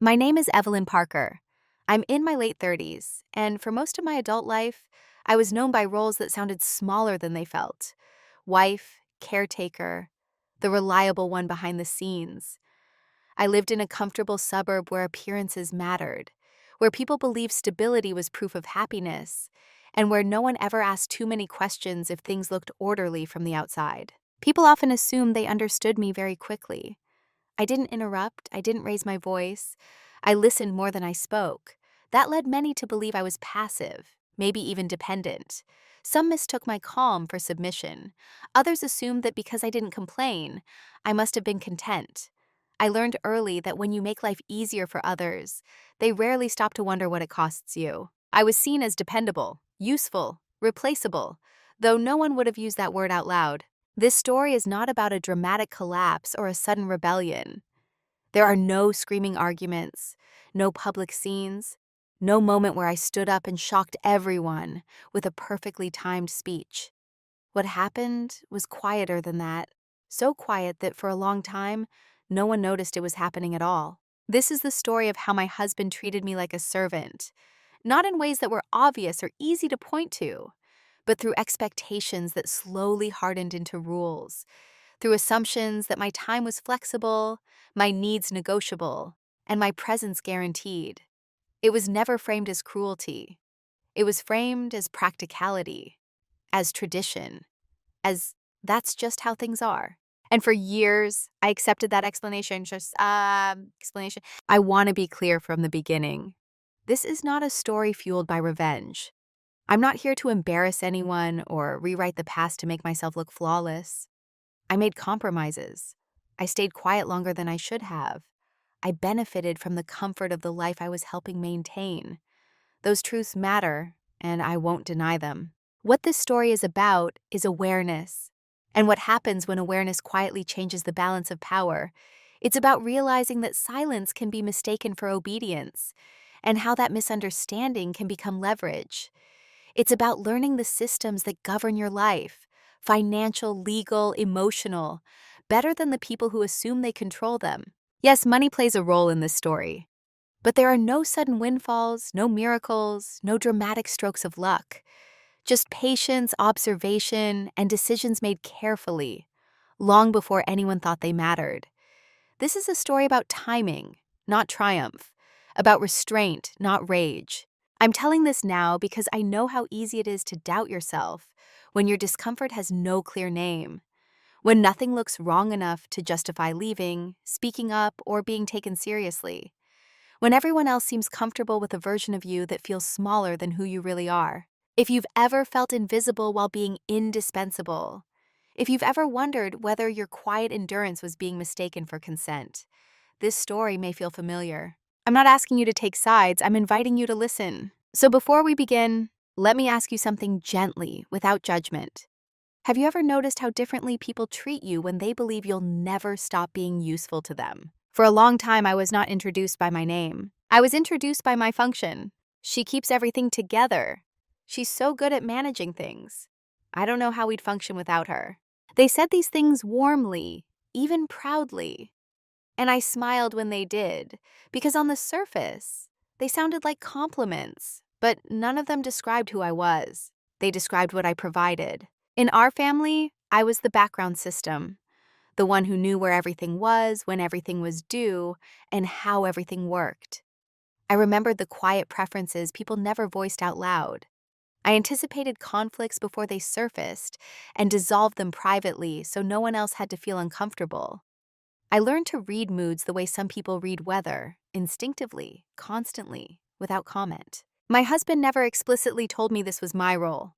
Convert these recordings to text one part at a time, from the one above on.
My name is Evelyn Parker. I'm in my late 30s, and for most of my adult life, I was known by roles that sounded smaller than they felt: wife, caretaker, the reliable one behind the scenes. I lived in a comfortable suburb where appearances mattered, where people believed stability was proof of happiness, and where no one ever asked too many questions if things looked orderly from the outside. People often assumed they understood me very quickly. I didn't interrupt, I didn't raise my voice. I listened more than I spoke. That led many to believe I was passive, maybe even dependent. Some mistook my calm for submission. Others assumed that because I didn't complain, I must have been content. I learned early that when you make life easier for others, they rarely stop to wonder what it costs you. I was seen as dependable, useful, replaceable, though no one would have used that word out loud. This story is not about a dramatic collapse or a sudden rebellion. There are no screaming arguments, no public scenes, no moment where I stood up and shocked everyone with a perfectly timed speech. What happened was quieter than that, so quiet that for a long time, no one noticed it was happening at all. This is the story of how my husband treated me like a servant, not in ways that were obvious or easy to point to, but through expectations that slowly hardened into rules, through assumptions that my time was flexible, my needs negotiable, and my presence guaranteed. It was never framed as cruelty. It was framed as practicality, as tradition, as that's just how things are. And for years, I accepted that explanation. I want to be clear from the beginning. This is not a story fueled by revenge. I'm not here to embarrass anyone or rewrite the past to make myself look flawless. I made compromises. I stayed quiet longer than I should have. I benefited from the comfort of the life I was helping maintain. Those truths matter, and I won't deny them. What this story is about is awareness, and what happens when awareness quietly changes the balance of power. It's about realizing that silence can be mistaken for obedience, and how that misunderstanding can become leverage. It's about learning the systems that govern your life: financial, legal, emotional, better than the people who assume they control them. Yes, money plays a role in this story, but there are no sudden windfalls, no miracles, no dramatic strokes of luck. Just patience, observation, and decisions made carefully, long before anyone thought they mattered. This is a story about timing, not triumph, about restraint, not rage. I'm telling this now because I know how easy it is to doubt yourself when your discomfort has no clear name, when nothing looks wrong enough to justify leaving, speaking up, or being taken seriously, when everyone else seems comfortable with a version of you that feels smaller than who you really are. If you've ever felt invisible while being indispensable, if you've ever wondered whether your quiet endurance was being mistaken for consent, this story may feel familiar. I'm not asking you to take sides, I'm inviting you to listen. So before we begin, let me ask you something gently, without judgment. Have you ever noticed how differently people treat you when they believe you'll never stop being useful to them? For a long time, I was not introduced by my name. I was introduced by my function. She keeps everything together. She's so good at managing things. I don't know how we'd function without her. They said these things warmly, even proudly. And I smiled when they did, because on the surface, they sounded like compliments, but none of them described who I was. They described what I provided. In our family, I was the background system, the one who knew where everything was, when everything was due, and how everything worked. I remembered the quiet preferences people never voiced out loud. I anticipated conflicts before they surfaced and dissolved them privately so no one else had to feel uncomfortable. I learned to read moods the way some people read weather, instinctively, constantly, without comment. My husband never explicitly told me this was my role.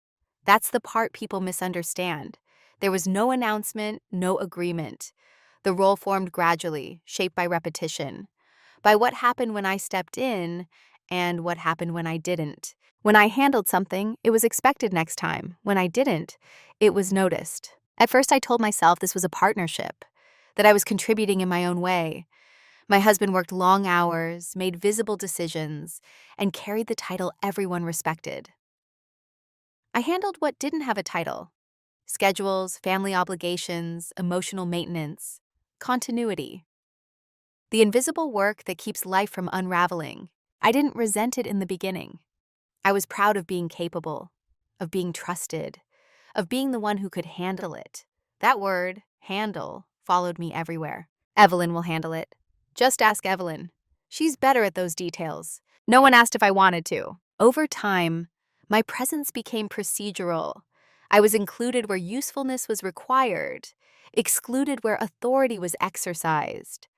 That's the part people misunderstand. There was no announcement, no agreement. The role formed gradually, shaped by repetition, by what happened when I stepped in and what happened when I didn't. When I handled something, it was expected next time. When I didn't, it was noticed. At first, I told myself this was a partnership, that I was contributing in my own way. My husband worked long hours, made visible decisions, and carried the title everyone respected. I handled what didn't have a title: schedules, family obligations, emotional maintenance, continuity. The invisible work that keeps life from unraveling. I didn't resent it in the beginning. I was proud of being capable, of being trusted, of being the one who could handle it. That word, handle, followed me everywhere. Evelyn will handle it. Just ask Evelyn. She's better at those details. No one asked if I wanted to. Over time, my presence became procedural. I was included where usefulness was required, excluded where authority was exercised.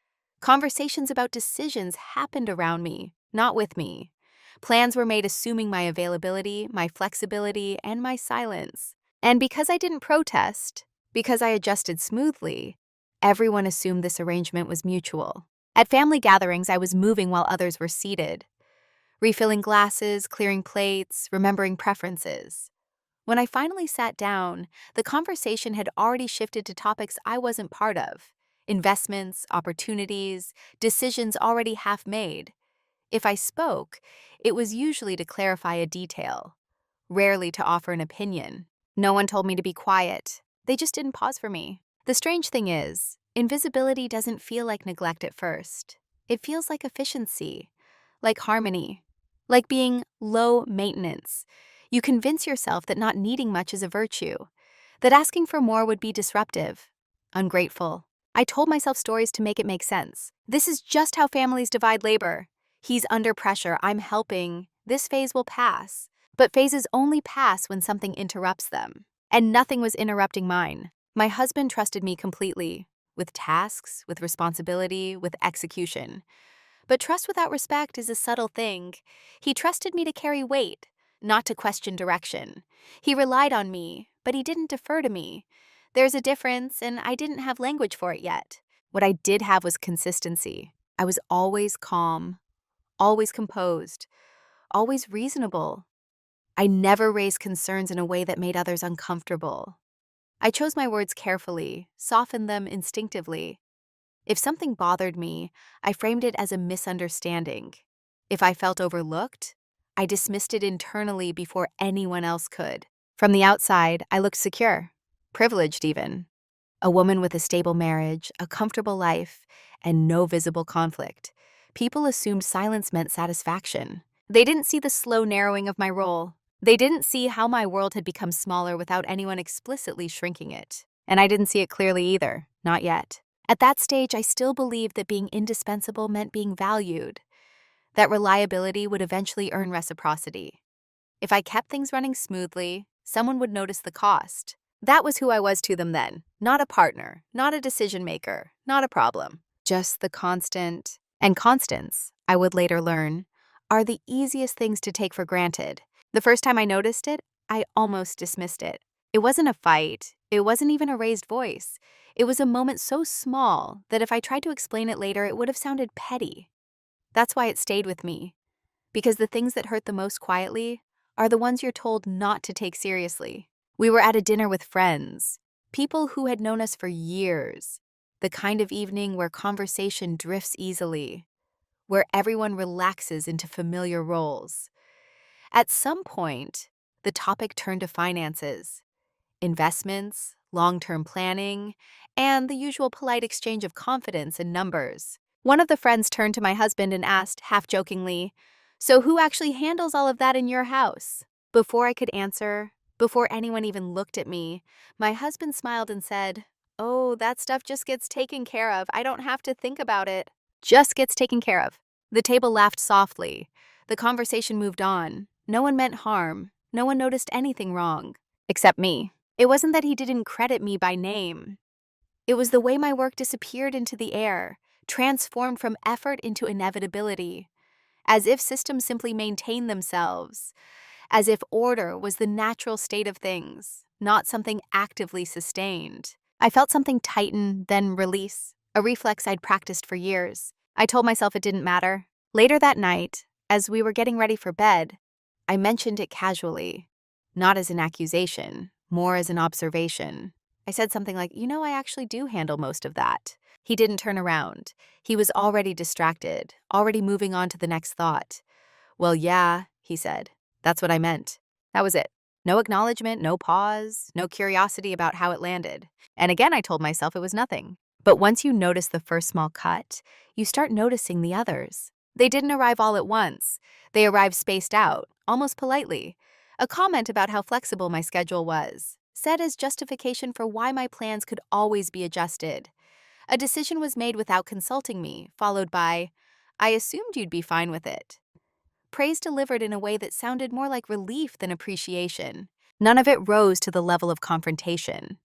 Conversations about decisions happened around me, not with me. Plans were made assuming my availability, my flexibility, and my silence. And because I didn't protest, because I adjusted smoothly, everyone assumed this arrangement was mutual. At family gatherings, I was moving while others were seated, refilling glasses, clearing plates, remembering preferences. When I finally sat down, the conversation had already shifted to topics I wasn't part of. Investments, opportunities, decisions already half made. If I spoke, it was usually to clarify a detail, rarely to offer an opinion. No one told me to be quiet. They just didn't pause for me. The strange thing is, invisibility doesn't feel like neglect at first. It feels like efficiency, like harmony, like being low maintenance. You convince yourself that not needing much is a virtue, that asking for more would be disruptive, ungrateful. I told myself stories to make it make sense. This is just how families divide labor. He's under pressure, I'm helping. This phase will pass. But phases only pass when something interrupts them. And nothing was interrupting mine. My husband trusted me completely, with tasks, with responsibility, with execution. But trust without respect is a subtle thing. He trusted me to carry weight, not to question direction. He relied on me, but he didn't defer to me. There's a difference, and I didn't have language for it yet. What I did have was consistency. I was always calm, always composed, always reasonable. I never raised concerns in a way that made others uncomfortable. I chose my words carefully, softened them instinctively. If something bothered me, I framed it as a misunderstanding. If I felt overlooked, I dismissed it internally before anyone else could. From the outside, I looked secure, privileged even. A woman with a stable marriage, a comfortable life, and no visible conflict. People assumed silence meant satisfaction. They didn't see the slow narrowing of my role. They didn't see how my world had become smaller without anyone explicitly shrinking it. And I didn't see it clearly either, not yet. At that stage, I still believed that being indispensable meant being valued, that reliability would eventually earn reciprocity. If I kept things running smoothly, someone would notice the cost. That was who I was to them then. Not a partner, not a decision maker, not a problem. Just the constant. And constants, I would later learn, are the easiest things to take for granted. The first time I noticed it, I almost dismissed it. It wasn't a fight. It wasn't even a raised voice. It was a moment so small that if I tried to explain it later, it would have sounded petty. That's why it stayed with me. Because the things that hurt the most quietly are the ones you're told not to take seriously. We were at a dinner with friends, people who had known us for years, the kind of evening where conversation drifts easily, where everyone relaxes into familiar roles. At some point, the topic turned to finances, investments, long-term planning, and the usual polite exchange of confidence and numbers. One of the friends turned to my husband and asked, half-jokingly, "So who actually handles all of that in your house?" Before I could answer, before anyone even looked at me, my husband smiled and said, "Oh, that stuff just gets taken care of. I don't have to think about it." Just gets taken care of. The table laughed softly. The conversation moved on. No one meant harm. No one noticed anything wrong. Except me. It wasn't that he didn't credit me by name. It was the way my work disappeared into the air, transformed from effort into inevitability, as if systems simply maintain themselves, as if order was the natural state of things, not something actively sustained. I felt something tighten, then release, a reflex I'd practiced for years. I told myself it didn't matter. Later that night, as we were getting ready for bed, I mentioned it casually, not as an accusation, more as an observation. I said something like, I actually do handle most of that. He didn't turn around. He was already distracted, already moving on to the next thought. "Well, yeah," he said. "That's what I meant." That was it. No acknowledgement, no pause, no curiosity about how it landed. And again, I told myself it was nothing. But once you notice the first small cut, you start noticing the others. They didn't arrive all at once. They arrived spaced out, almost politely. A comment about how flexible my schedule was, said as justification for why my plans could always be adjusted. A decision was made without consulting me, followed by, "I assumed you'd be fine with it." Praise delivered in a way that sounded more like relief than appreciation. None of it rose to the level of confrontation.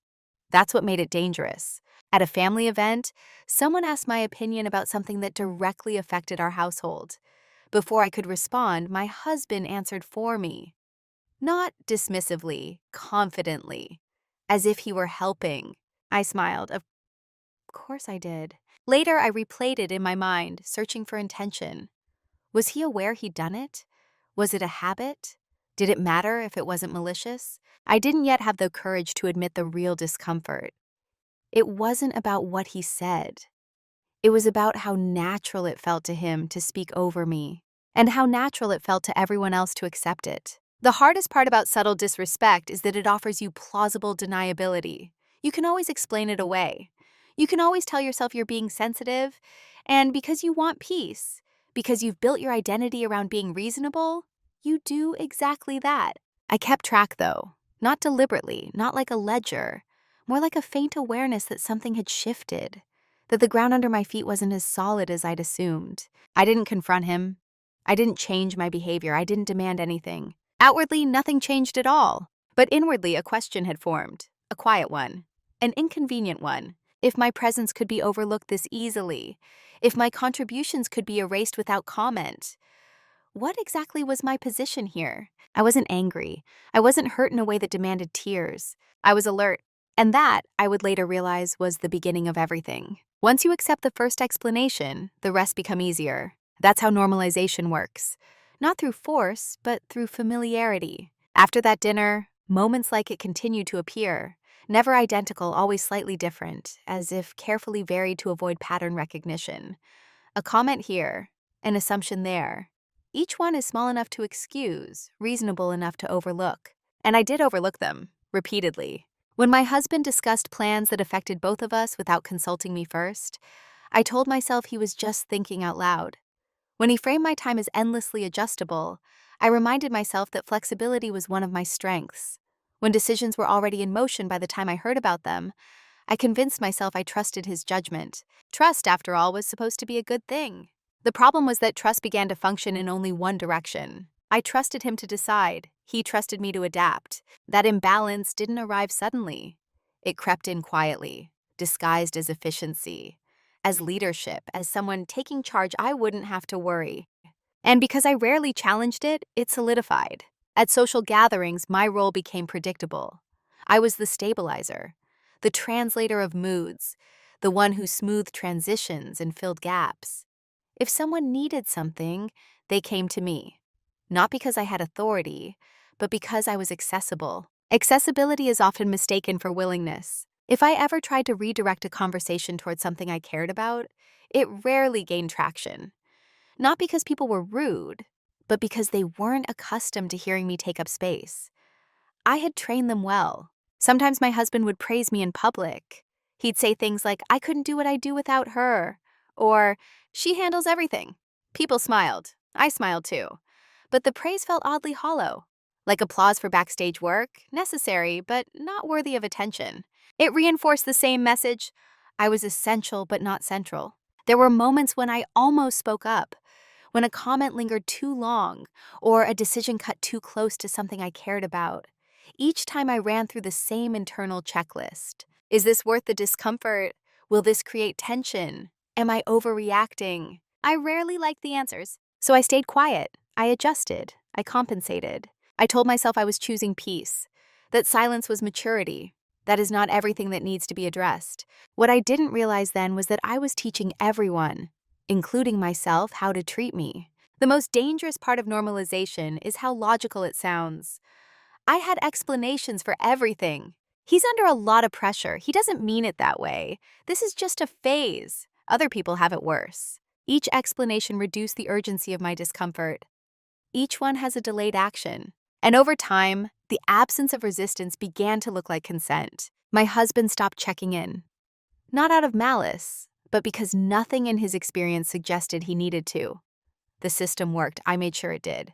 That's what made it dangerous. At a family event, someone asked my opinion about something that directly affected our household. Before I could respond, my husband answered for me. Not dismissively, confidently, as if he were helping. I smiled. Of course I did. Later, I replayed it in my mind, searching for intention. Was he aware he'd done it? Was it a habit? Did it matter if it wasn't malicious? I didn't yet have the courage to admit the real discomfort. It wasn't about what he said. It was about how natural it felt to him to speak over me, and how natural it felt to everyone else to accept it. The hardest part about subtle disrespect is that it offers you plausible deniability. You can always explain it away. You can always tell yourself you're being sensitive, and because you want peace, because you've built your identity around being reasonable, you do exactly that. I kept track, though, not deliberately, not like a ledger, more like a faint awareness that something had shifted, that the ground under my feet wasn't as solid as I'd assumed. I didn't confront him. I didn't change my behavior. I didn't demand anything. Outwardly, nothing changed at all. But inwardly, a question had formed, a quiet one, an inconvenient one. If my presence could be overlooked this easily, if my contributions could be erased without comment, what exactly was my position here? I wasn't angry. I wasn't hurt in a way that demanded tears. I was alert. And that, I would later realize, was the beginning of everything. Once you accept the first explanation, the rest become easier. That's how normalization works. Not through force, but through familiarity. After that dinner, moments like it continued to appear. Never identical, always slightly different, as if carefully varied to avoid pattern recognition. A comment here, an assumption there. Each one is small enough to excuse, reasonable enough to overlook. And I did overlook them, repeatedly. When my husband discussed plans that affected both of us without consulting me first, I told myself he was just thinking out loud. When he framed my time as endlessly adjustable, I reminded myself that flexibility was one of my strengths. When decisions were already in motion by the time I heard about them, I convinced myself I trusted his judgment. Trust, after all, was supposed to be a good thing. The problem was that trust began to function in only one direction. I trusted him to decide. He trusted me to adapt. That imbalance didn't arrive suddenly. It crept in quietly, disguised as efficiency, as leadership, as someone taking charge I wouldn't have to worry. And because I rarely challenged it, it solidified. At social gatherings, my role became predictable. I was the stabilizer, the translator of moods, the one who smoothed transitions and filled gaps. If someone needed something, they came to me. Not because I had authority, but because I was accessible. Accessibility is often mistaken for willingness. If I ever tried to redirect a conversation towards something I cared about, it rarely gained traction. Not because people were rude, but because they weren't accustomed to hearing me take up space. I had trained them well. Sometimes my husband would praise me in public. He'd say things like, "I couldn't do what I do without her," or "She handles everything." People smiled. I smiled too. But the praise felt oddly hollow, like applause for backstage work, necessary but not worthy of attention. It reinforced the same message: I was essential but not central. There were moments when I almost spoke up, when a comment lingered too long, or a decision cut too close to something I cared about. Each time I ran through the same internal checklist. Is this worth the discomfort? Will this create tension? Am I overreacting? I rarely liked the answers, so I stayed quiet. I adjusted. I compensated. I told myself I was choosing peace, that silence was maturity. That is not everything that needs to be addressed. What I didn't realize then was that I was teaching everyone, including myself, how to treat me. The most dangerous part of normalization is how logical it sounds. I had explanations for everything. He's under a lot of pressure. He doesn't mean it that way. This is just a phase. Other people have it worse. Each explanation reduced the urgency of my discomfort. Each one has a delayed action. And over time, the absence of resistance began to look like consent. My husband stopped checking in. Not out of malice, but because nothing in his experience suggested he needed to. The system worked. I made sure it did.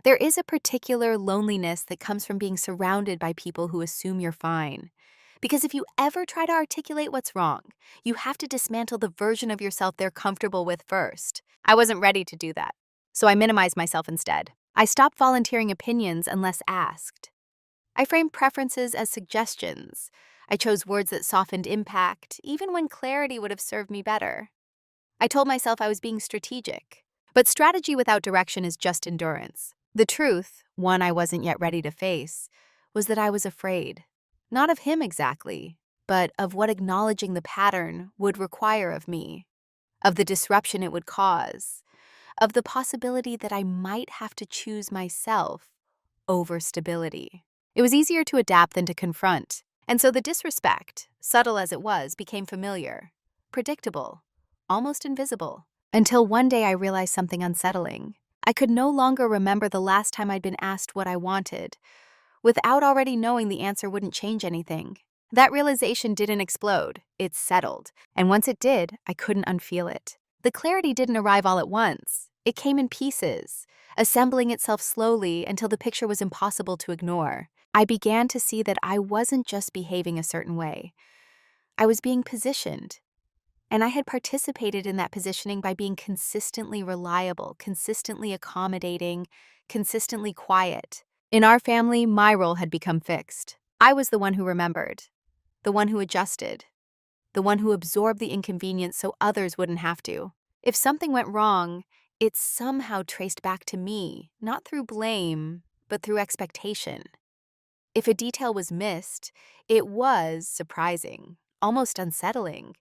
There is a particular loneliness that comes from being surrounded by people who assume you're fine. Because if you ever try to articulate what's wrong, you have to dismantle the version of yourself they're comfortable with first. I wasn't ready to do that, so I minimized myself instead. I stopped volunteering opinions unless asked. I framed preferences as suggestions. I chose words that softened impact, even when clarity would have served me better. I told myself I was being strategic. But strategy without direction is just endurance. The truth, one I wasn't yet ready to face, was that I was afraid. Not of him exactly, but of what acknowledging the pattern would require of me, of the disruption it would cause, of the possibility that I might have to choose myself over stability. It was easier to adapt than to confront, and so the disrespect, subtle as it was, became familiar, predictable, almost invisible. Until one day I realized something unsettling. I could no longer remember the last time I'd been asked what I wanted, without already knowing the answer wouldn't change anything. That realization didn't explode, it settled, and once it did, I couldn't unfeel it. The clarity didn't arrive all at once. It came in pieces, assembling itself slowly until the picture was impossible to ignore. I began to see that I wasn't just behaving a certain way. I was being positioned. And I had participated in that positioning by being consistently reliable, consistently accommodating, consistently quiet. In our family, my role had become fixed. I was the one who remembered, the one who adjusted, the one who absorbed the inconvenience so others wouldn't have to. If something went wrong, it somehow traced back to me, not through blame, but through expectation. If a detail was missed, it was surprising, almost unsettling,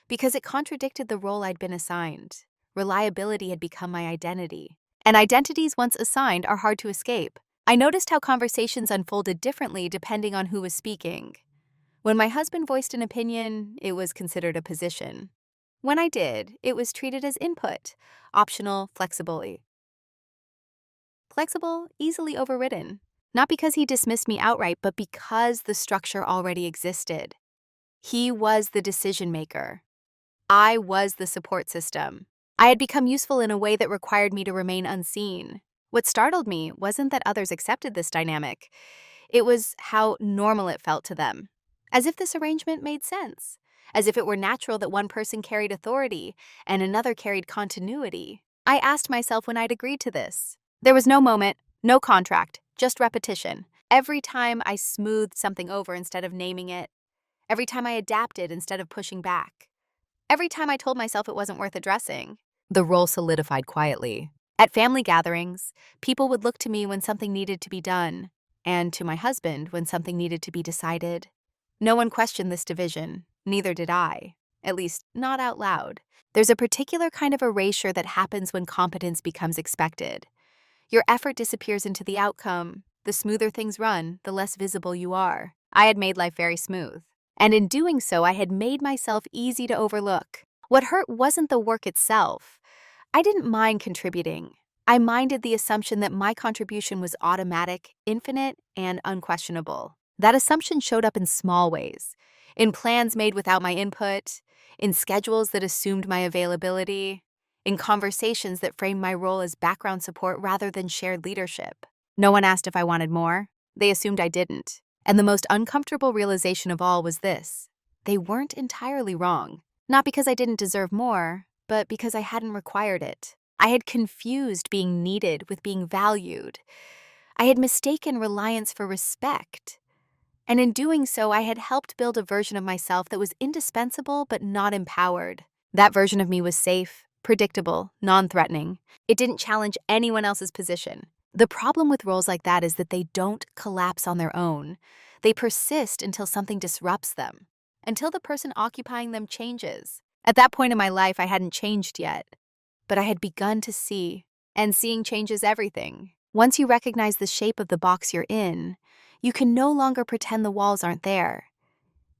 because it contradicted the role I'd been assigned. Reliability had become my identity. And identities once assigned are hard to escape. I noticed how conversations unfolded differently depending on who was speaking. When my husband voiced an opinion, it was considered a position. When I did, it was treated as input, optional, flexible, easily overridden. Not because he dismissed me outright, but because the structure already existed. He was the decision maker. I was the support system. I had become useful in a way that required me to remain unseen. What startled me wasn't that others accepted this dynamic. It was how normal it felt to them. As if this arrangement made sense. As if it were natural that one person carried authority and another carried continuity. I asked myself when I'd agreed to this. There was no moment, no contract, just repetition. Every time I smoothed something over instead of naming it. Every time I adapted instead of pushing back. Every time I told myself it wasn't worth addressing. The role solidified quietly. At family gatherings, people would look to me when something needed to be done, and to my husband when something needed to be decided. No one questioned this division, neither did I, at least not out loud. There's a particular kind of erasure that happens when competence becomes expected. Your effort disappears into the outcome. The smoother things run, the less visible you are. I had made life very smooth. And in doing so, I had made myself easy to overlook. What hurt wasn't the work itself. I didn't mind contributing. I minded the assumption that my contribution was automatic, infinite, and unquestionable. That assumption showed up in small ways. In plans made without my input, in schedules that assumed my availability, in conversations that framed my role as background support rather than shared leadership. No one asked if I wanted more. They assumed I didn't. And the most uncomfortable realization of all was this. They weren't entirely wrong. Not because I didn't deserve more, but because I hadn't required it. I had confused being needed with being valued. I had mistaken reliance for respect. And in doing so, I had helped build a version of myself that was indispensable but not empowered. That version of me was safe, predictable, non-threatening. It didn't challenge anyone else's position. The problem with roles like that is that they don't collapse on their own. They persist until something disrupts them, until the person occupying them changes. At that point in my life, I hadn't changed yet, but I had begun to see, and seeing changes everything. Once you recognize the shape of the box you're in, you can no longer pretend the walls aren't there,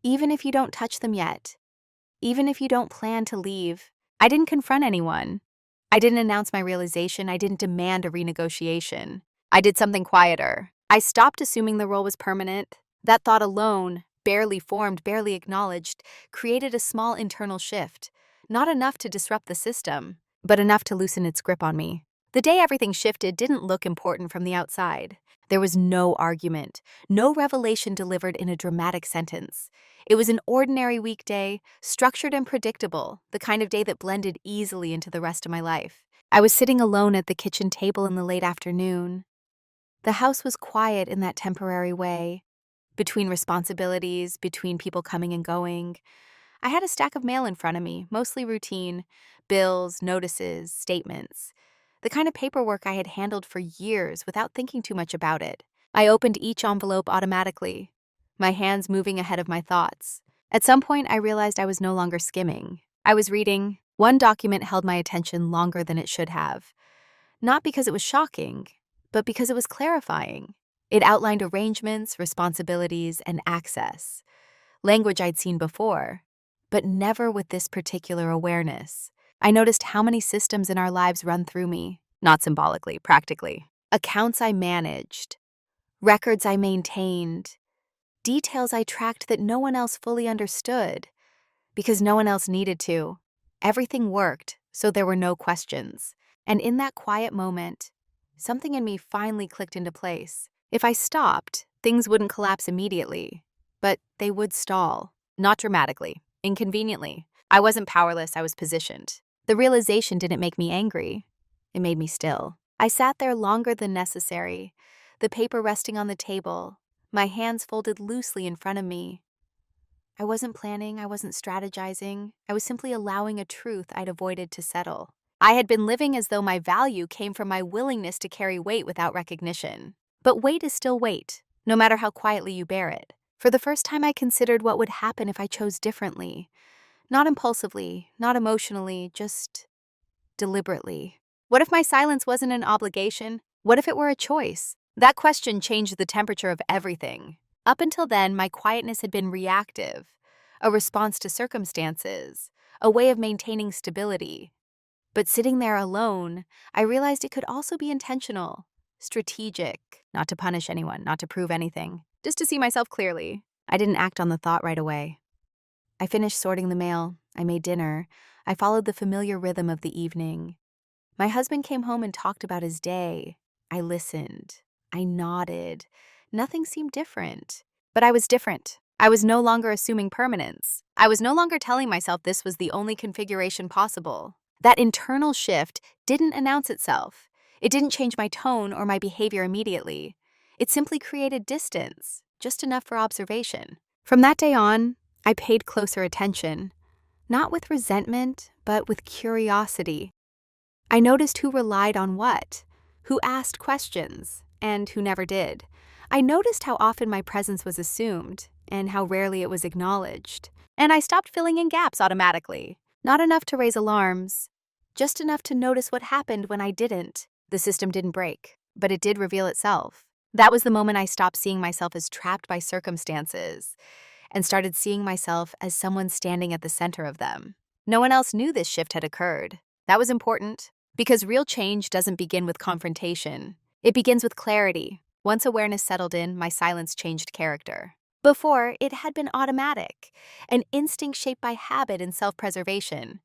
even if you don't touch them yet, even if you don't plan to leave. I didn't confront anyone. I didn't announce my realization. I didn't demand a renegotiation. I did something quieter. I stopped assuming the role was permanent. That thought alone barely formed, barely acknowledged, created a small internal shift. Not enough to disrupt the system, but enough to loosen its grip on me. The day everything shifted didn't look important from the outside. There was no argument, no revelation delivered in a dramatic sentence. It was an ordinary weekday, structured and predictable, the kind of day that blended easily into the rest of my life. I was sitting alone at the kitchen table in the late afternoon. The house was quiet in that temporary way. Between responsibilities, between people coming and going, I had a stack of mail in front of me, mostly routine: bills, notices, statements. The kind of paperwork I had handled for years without thinking too much about it. I opened each envelope automatically, my hands moving ahead of my thoughts. At some point, I realized I was no longer skimming. I was reading. One document held my attention longer than it should have. Not because it was shocking, but because it was clarifying. It outlined arrangements, responsibilities, and access. Language I'd seen before, but never with this particular awareness. I noticed how many systems in our lives run through me, not symbolically, practically. Accounts I managed, records I maintained, details I tracked that no one else fully understood, because no one else needed to. Everything worked, so there were no questions. And in that quiet moment, something in me finally clicked into place. If I stopped, things wouldn't collapse immediately, but they would stall. Not dramatically, inconveniently. I wasn't powerless, I was positioned. The realization didn't make me angry. It made me still. I sat there longer than necessary, the paper resting on the table, my hands folded loosely in front of me. I wasn't planning, I wasn't strategizing. I was simply allowing a truth I'd avoided to settle. I had been living as though my value came from my willingness to carry weight without recognition. But weight is still weight, no matter how quietly you bear it. For the first time, I considered what would happen if I chose differently. Not impulsively, not emotionally, just deliberately. What if my silence wasn't an obligation? What if it were a choice? That question changed the temperature of everything. Up until then, my quietness had been reactive, a response to circumstances, a way of maintaining stability. But sitting there alone, I realized it could also be intentional, strategic, not to punish anyone, not to prove anything, just to see myself clearly. I didn't act on the thought right away. I finished sorting the mail. I made dinner. I followed the familiar rhythm of the evening. My husband came home and talked about his day. I listened. I nodded. Nothing seemed different. But I was different. I was no longer assuming permanence. I was no longer telling myself this was the only configuration possible. That internal shift didn't announce itself. It didn't change my tone or my behavior immediately. It simply created distance, just enough for observation. From that day on, I paid closer attention, not with resentment, but with curiosity. I noticed who relied on what, who asked questions, and who never did. I noticed how often my presence was assumed, and how rarely it was acknowledged. And I stopped filling in gaps automatically. Not enough to raise alarms, just enough to notice what happened when I didn't. The system didn't break, but it did reveal itself. That was the moment I stopped seeing myself as trapped by circumstances and started seeing myself as someone standing at the center of them. No one else knew this shift had occurred. That was important, because real change doesn't begin with confrontation. It begins with clarity. Once awareness settled in, my silence changed character. Before, it had been automatic, an instinct shaped by habit and self-preservation.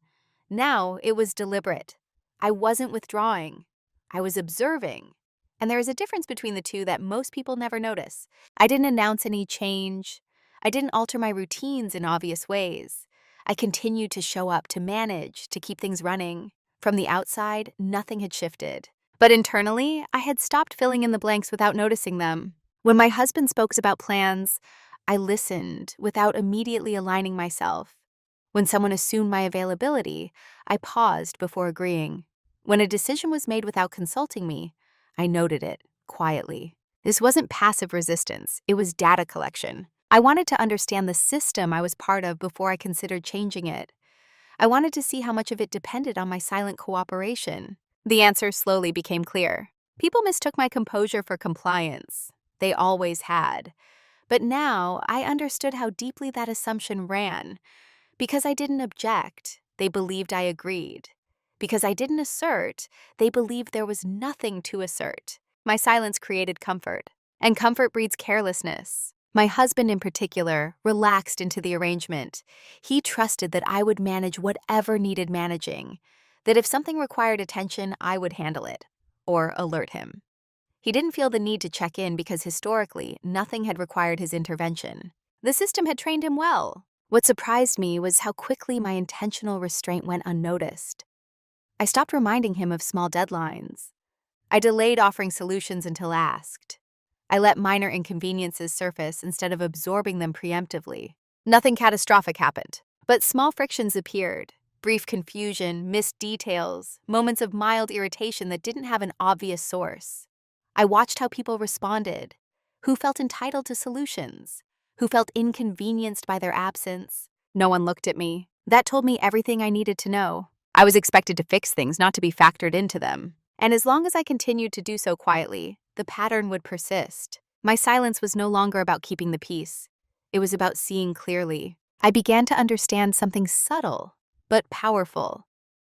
Now, it was deliberate. I wasn't withdrawing. I was observing. And there is a difference between the two that most people never notice. I didn't announce any change. I didn't alter my routines in obvious ways. I continued to show up, to manage, to keep things running. From the outside, nothing had shifted. But internally, I had stopped filling in the blanks without noticing them. When my husband spoke about plans, I listened without immediately aligning myself. When someone assumed my availability, I paused before agreeing. When a decision was made without consulting me, I noted it quietly. This wasn't passive resistance, it was data collection. I wanted to understand the system I was part of before I considered changing it. I wanted to see how much of it depended on my silent cooperation. The answer slowly became clear. People mistook my composure for compliance. They always had. But now I understood how deeply that assumption ran. Because I didn't object, they believed I agreed. Because I didn't assert, they believed there was nothing to assert. My silence created comfort, and comfort breeds carelessness. My husband, in particular, relaxed into the arrangement. He trusted that I would manage whatever needed managing, that if something required attention, I would handle it, or alert him. He didn't feel the need to check in because historically, nothing had required his intervention. The system had trained him well. What surprised me was how quickly my intentional restraint went unnoticed. I stopped reminding him of small deadlines. I delayed offering solutions until asked. I let minor inconveniences surface instead of absorbing them preemptively. Nothing catastrophic happened, but small frictions appeared. Brief confusion, missed details, moments of mild irritation that didn't have an obvious source. I watched how people responded, who felt entitled to solutions, who felt inconvenienced by their absence. No one looked at me. That told me everything I needed to know. I was expected to fix things, not to be factored into them. And as long as I continued to do so quietly, the pattern would persist. My silence was no longer about keeping the peace. It was about seeing clearly. I began to understand something subtle, but powerful.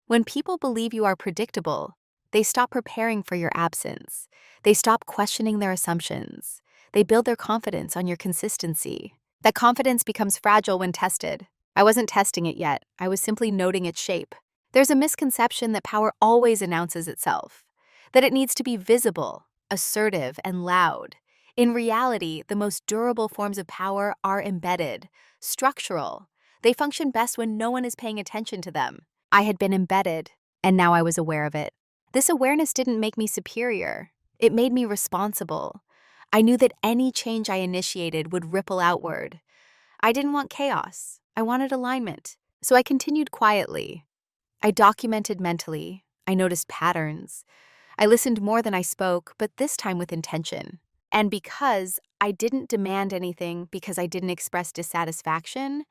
When people believe you are predictable, they stop preparing for your absence. They stop questioning their assumptions. They build their confidence on your consistency. That confidence becomes fragile when tested. I wasn't testing it yet. I was simply noting its shape. There's a misconception that power always announces itself, that it needs to be visible, assertive, and loud. In reality, the most durable forms of power are embedded, structural. They function best when no one is paying attention to them. I had been embedded, and now I was aware of it. This awareness didn't make me superior. It made me responsible. I knew that any change I initiated would ripple outward. I didn't want chaos. I wanted alignment. So I continued quietly. I documented mentally. I noticed patterns. I listened more than I spoke, but this time with intention. And because I didn't demand anything, because I didn't express dissatisfaction,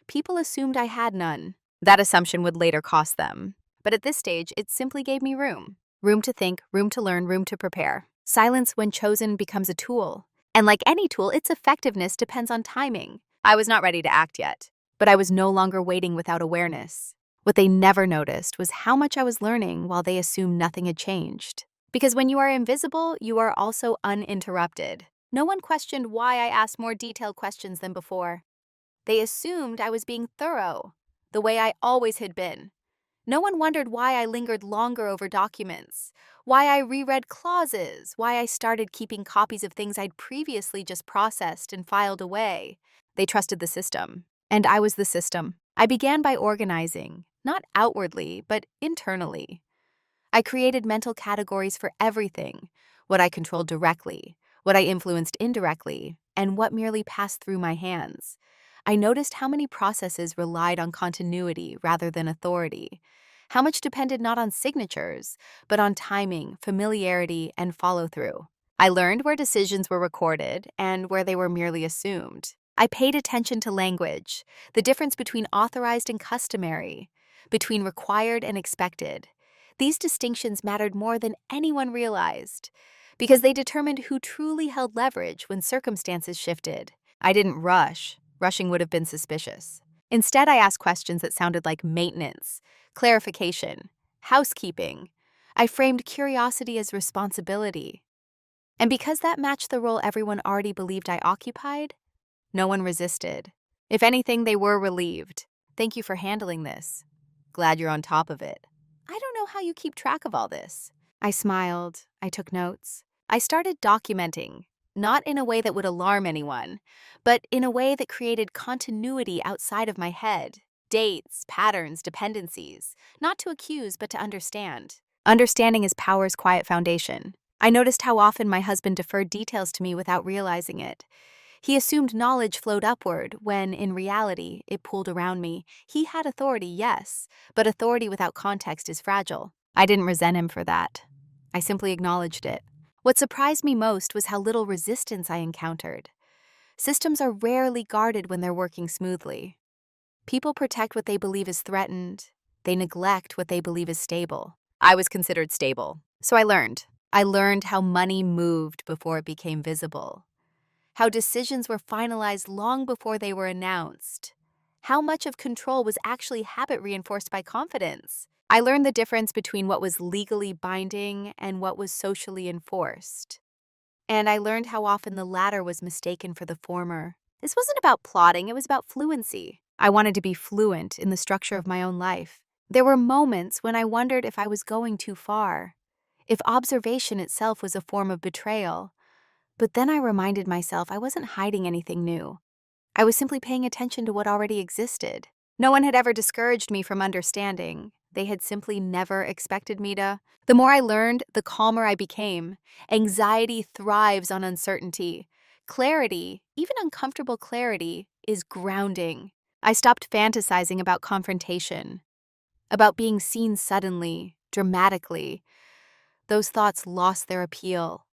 people assumed I had none. That assumption would later cost them. But at this stage, it simply gave me room. Room to think, room to learn, room to prepare. Silence, when chosen, becomes a tool. And like any tool, its effectiveness depends on timing. I was not ready to act yet, but I was no longer waiting without awareness. What they never noticed was how much I was learning while they assumed nothing had changed. Because when you are invisible, you are also uninterrupted. No one questioned why I asked more detailed questions than before. They assumed I was being thorough, the way I always had been. No one wondered why I lingered longer over documents, why I reread clauses, why I started keeping copies of things I'd previously just processed and filed away. They trusted the system, and I was the system. I began by organizing, not outwardly, but internally. I created mental categories for everything, what I controlled directly, what I influenced indirectly, and what merely passed through my hands. I noticed how many processes relied on continuity rather than authority, how much depended not on signatures, but on timing, familiarity, and follow-through. I learned where decisions were recorded and where they were merely assumed. I paid attention to language, the difference between authorized and customary, between required and expected. These distinctions mattered more than anyone realized, because they determined who truly held leverage when circumstances shifted. I didn't rush. Rushing would have been suspicious. Instead, I asked questions that sounded like maintenance, clarification, housekeeping. I framed curiosity as responsibility. And because that matched the role everyone already believed I occupied, no one resisted. If anything, they were relieved. Thank you for handling this. Glad you're on top of it. I don't know how you keep track of all this. I smiled. I took notes. I started documenting, not in a way that would alarm anyone, but in a way that created continuity outside of my head. Dates, patterns, dependencies. Not to accuse, but to understand. Understanding is power's quiet foundation. I noticed how often my husband deferred details to me without realizing it. He assumed knowledge flowed upward when, in reality, it pooled around me. He had authority, yes, but authority without context is fragile. I didn't resent him for that. I simply acknowledged it. What surprised me most was how little resistance I encountered. Systems are rarely guarded when they're working smoothly. People protect what they believe is threatened. They neglect what they believe is stable. I was considered stable, so I learned. I learned how money moved before it became visible, how decisions were finalized long before they were announced, how much of control was actually habit reinforced by confidence. I learned the difference between what was legally binding and what was socially enforced. and I learned how often the latter was mistaken for the former. This wasn't about plotting, it was about fluency. I wanted to be fluent in the structure of my own life. There were moments when I wondered if I was going too far, if observation itself was a form of betrayal. But then I reminded myself I wasn't hiding anything new. I was simply paying attention to what already existed. No one had ever discouraged me from understanding. They had simply never expected me to. The more I learned, the calmer I became. Anxiety thrives on uncertainty. Clarity, even uncomfortable clarity, is grounding. I stopped fantasizing about confrontation, about being seen suddenly, dramatically. Those thoughts lost their appeal.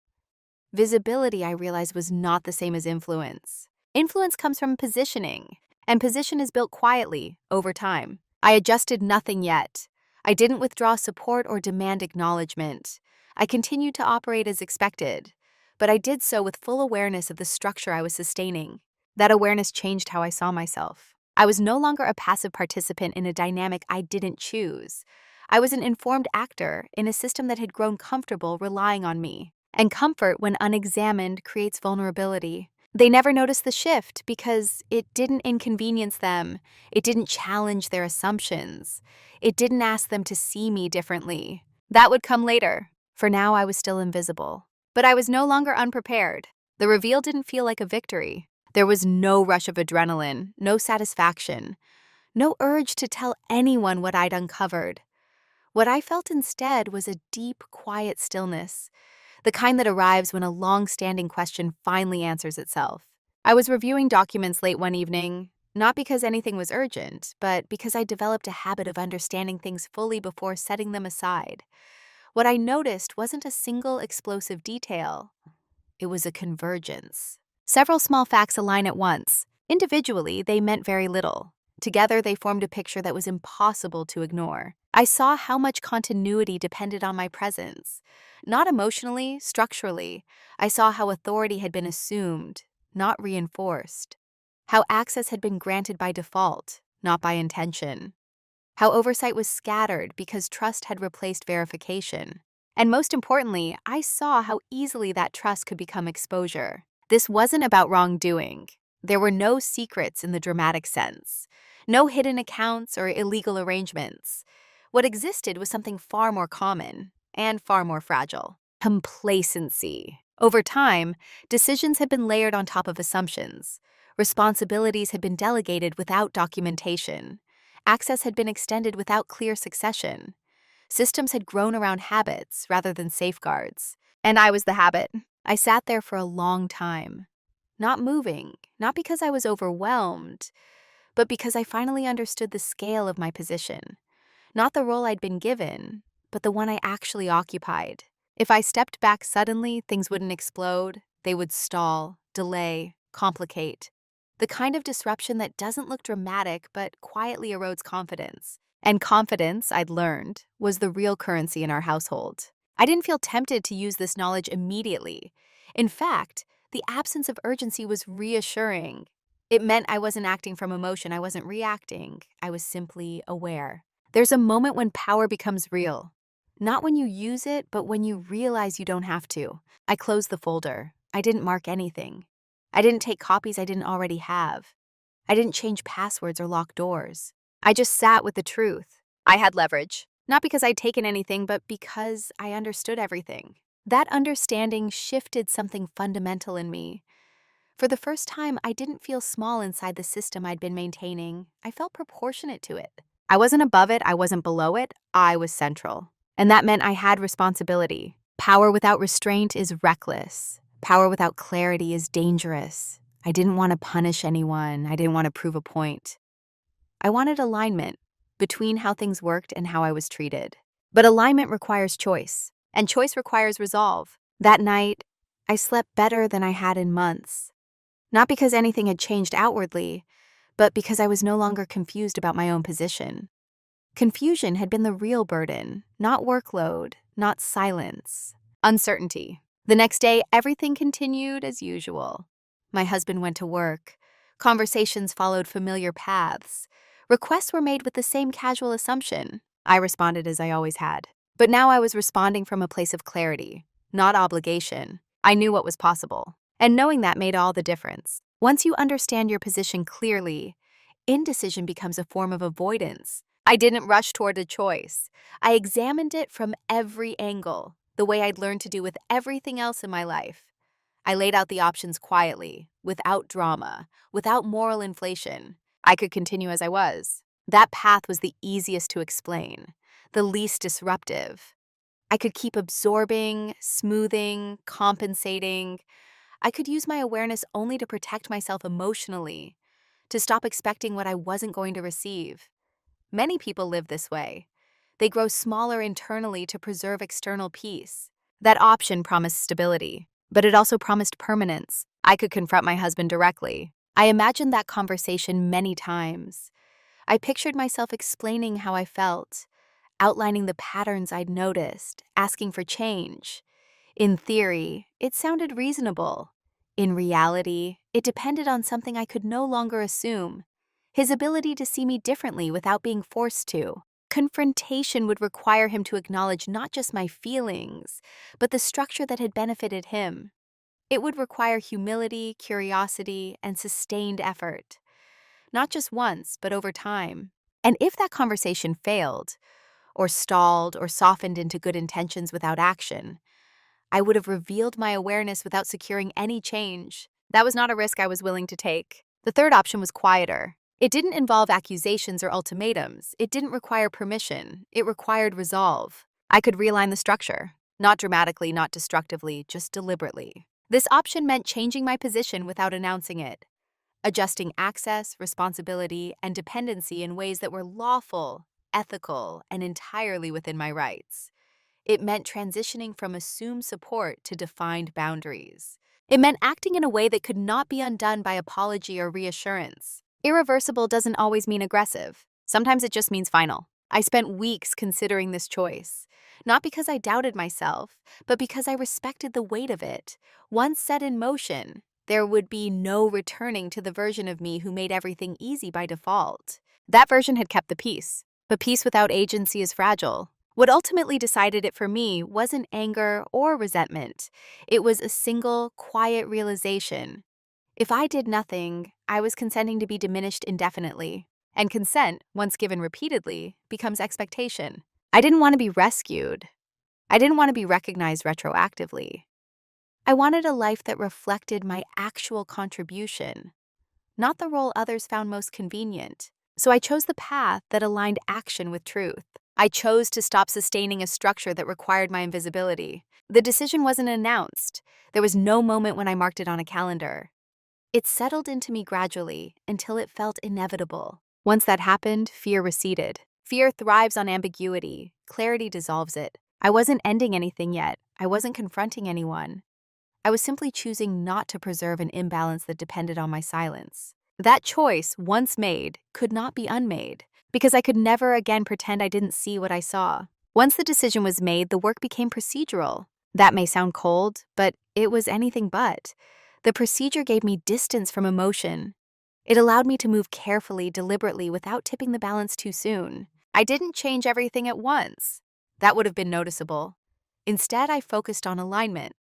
Visibility, I realized, was not the same as influence. Influence comes from positioning, and position is built quietly, over time. I adjusted nothing yet. I didn't withdraw support or demand acknowledgement. I continued to operate as expected, but I did so with full awareness of the structure I was sustaining. That awareness changed how I saw myself. I was no longer a passive participant in a dynamic I didn't choose. I was an informed actor in a system that had grown comfortable relying on me. And comfort, when unexamined, creates vulnerability. They never noticed the shift because it didn't inconvenience them. It didn't challenge their assumptions. It didn't ask them to see me differently. That would come later. For now, I was still invisible. But I was no longer unprepared. The reveal didn't feel like a victory. There was no rush of adrenaline, no satisfaction, no urge to tell anyone what I'd uncovered. What I felt instead was a deep, quiet stillness, the kind that arrives when a long-standing question finally answers itself. I was reviewing documents late one evening, not because anything was urgent, but because I developed a habit of understanding things fully before setting them aside. What I noticed wasn't a single explosive detail. It was a convergence. Several small facts align at once. Individually, they meant very little. Together, they formed a picture that was impossible to ignore. I saw how much continuity depended on my presence. Not emotionally, structurally. I saw how authority had been assumed, not reinforced. How access had been granted by default, not by intention. How oversight was scattered because trust had replaced verification. And most importantly, I saw how easily that trust could become exposure. This wasn't about wrongdoing. There were no secrets in the dramatic sense, no hidden accounts or illegal arrangements. What existed was something far more common and far more fragile: complacency. Over time, decisions had been layered on top of assumptions. Responsibilities had been delegated without documentation. Access had been extended without clear succession. Systems had grown around habits rather than safeguards. And I was the habit. I sat there for a long time, not moving, not because I was overwhelmed, but because I finally understood the scale of my position. Not the role I'd been given, but the one I actually occupied. If I stepped back suddenly, things wouldn't explode. They would stall, delay, complicate. The kind of disruption that doesn't look dramatic but quietly erodes confidence. And confidence, I'd learned, was the real currency in our household. I didn't feel tempted to use this knowledge immediately. In fact, the absence of urgency was reassuring. It meant I wasn't acting from emotion, I wasn't reacting, I was simply aware. There's a moment when power becomes real. Not when you use it, but when you realize you don't have to. I closed the folder. I didn't mark anything. I didn't take copies I didn't already have. I didn't change passwords or lock doors. I just sat with the truth. I had leverage, not because I'd taken anything, but because I understood everything. That understanding shifted something fundamental in me. For the first time, I didn't feel small inside the system I'd been maintaining. I felt proportionate to it. I wasn't above it, I wasn't below it, I was central. And that meant I had responsibility. Power without restraint is reckless. Power without clarity is dangerous. I didn't want to punish anyone. I didn't want to prove a point. I wanted alignment between how things worked and how I was treated. But alignment requires choice, and choice requires resolve. That night, I slept better than I had in months. Not because anything had changed outwardly, but because I was no longer confused about my own position. Confusion had been the real burden, not workload, not silence. Uncertainty. The next day, everything continued as usual. My husband went to work. Conversations followed familiar paths. Requests were made with the same casual assumption. I responded as I always had. But now I was responding from a place of clarity, not obligation. I knew what was possible. And knowing that made all the difference. Once you understand your position clearly, indecision becomes a form of avoidance. I didn't rush toward a choice. I examined it from every angle, the way I'd learned to do with everything else in my life. I laid out the options quietly, without drama, without moral inflation. I could continue as I was. That path was the easiest to explain, the least disruptive. I could keep absorbing, smoothing, compensating. I could use my awareness only to protect myself emotionally, to stop expecting what I wasn't going to receive. Many people live this way. They grow smaller internally to preserve external peace. That option promised stability, but it also promised permanence. I could confront my husband directly. I imagined that conversation many times. I pictured myself explaining how I felt, outlining the patterns I'd noticed, asking for change. In theory, it sounded reasonable. In reality, it depended on something I could no longer assume: his ability to see me differently without being forced to. Confrontation would require him to acknowledge not just my feelings, but the structure that had benefited him. It would require humility, curiosity, and sustained effort. Not just once, but over time. And if that conversation failed, or stalled, or softened into good intentions without action, I would have revealed my awareness without securing any change. That was not a risk I was willing to take. The third option was quieter. It didn't involve accusations or ultimatums. It didn't require permission. It required resolve. I could realign the structure. Not dramatically, not destructively, just deliberately. This option meant changing my position without announcing it, adjusting access, responsibility, and dependency in ways that were lawful, ethical, and entirely within my rights. It meant transitioning from assumed support to defined boundaries. It meant acting in a way that could not be undone by apology or reassurance. Irreversible doesn't always mean aggressive. Sometimes it just means final. I spent weeks considering this choice, not because I doubted myself, but because I respected the weight of it. Once set in motion, there would be no returning to the version of me who made everything easy by default. That version had kept the peace, but peace without agency is fragile. What ultimately decided it for me wasn't anger or resentment. It was a single, quiet realization. If I did nothing, I was consenting to be diminished indefinitely. And consent, once given repeatedly, becomes expectation. I didn't want to be rescued. I didn't want to be recognized retroactively. I wanted a life that reflected my actual contribution, not the role others found most convenient. So I chose the path that aligned action with truth. I chose to stop sustaining a structure that required my invisibility. The decision wasn't announced. There was no moment when I marked it on a calendar. It settled into me gradually until it felt inevitable. Once that happened, fear receded. Fear thrives on ambiguity. Clarity dissolves it. I wasn't ending anything yet. I wasn't confronting anyone. I was simply choosing not to preserve an imbalance that depended on my silence. That choice, once made, could not be unmade, because I could never again pretend I didn't see what I saw. Once the decision was made, the work became procedural. That may sound cold, but it was anything but. The procedure gave me distance from emotion. It allowed me to move carefully, deliberately, without tipping the balance too soon. I didn't change everything at once. That would have been noticeable. Instead, I focused on alignment,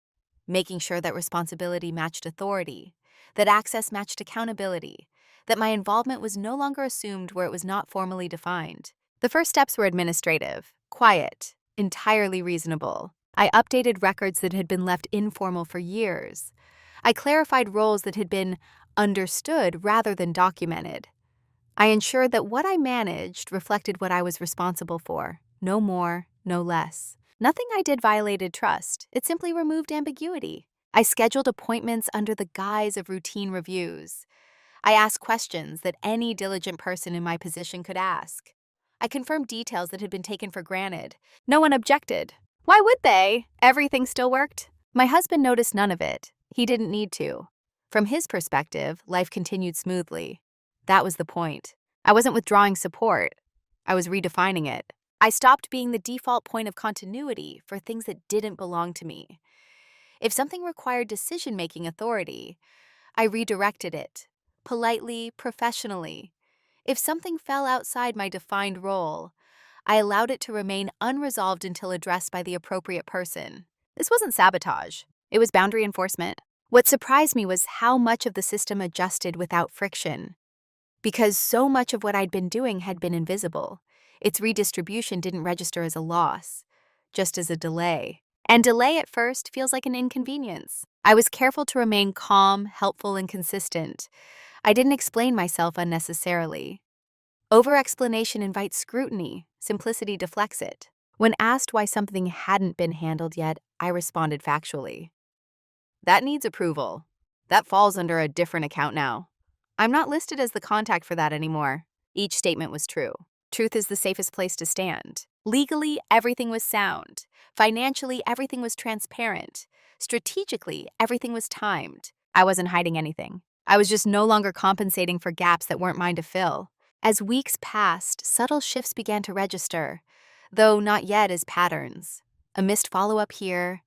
making sure that responsibility matched authority, that access matched accountability, that my involvement was no longer assumed where it was not formally defined. The first steps were administrative, quiet, entirely reasonable. I updated records that had been left informal for years. I clarified roles that had been understood rather than documented. I ensured that what I managed reflected what I was responsible for, no more, no less. Nothing I did violated trust. It simply removed ambiguity. I scheduled appointments under the guise of routine reviews. I asked questions that any diligent person in my position could ask. I confirmed details that had been taken for granted. No one objected. Why would they? Everything still worked. My husband noticed none of it. He didn't need to. From his perspective, life continued smoothly. That was the point. I wasn't withdrawing support. I was redefining it. I stopped being the default point of continuity for things that didn't belong to me. If something required decision-making authority, I redirected it, politely, professionally. If something fell outside my defined role, I allowed it to remain unresolved until addressed by the appropriate person. This wasn't sabotage. It was boundary enforcement. What surprised me was how much of the system adjusted without friction. Because so much of what I'd been doing had been invisible, its redistribution didn't register as a loss, just as a delay. And delay at first feels like an inconvenience. I was careful to remain calm, helpful, and consistent. I didn't explain myself unnecessarily. Over-explanation invites scrutiny, simplicity deflects it. When asked why something hadn't been handled yet, I responded factually. That needs approval. That falls under a different account now. I'm not listed as the contact for that anymore. Each statement was true. Truth is the safest place to stand. Legally, everything was sound. Financially, everything was transparent. Strategically, everything was timed. I wasn't hiding anything. I was just no longer compensating for gaps that weren't mine to fill. As weeks passed, subtle shifts began to register, though not yet as patterns. A missed follow-up here,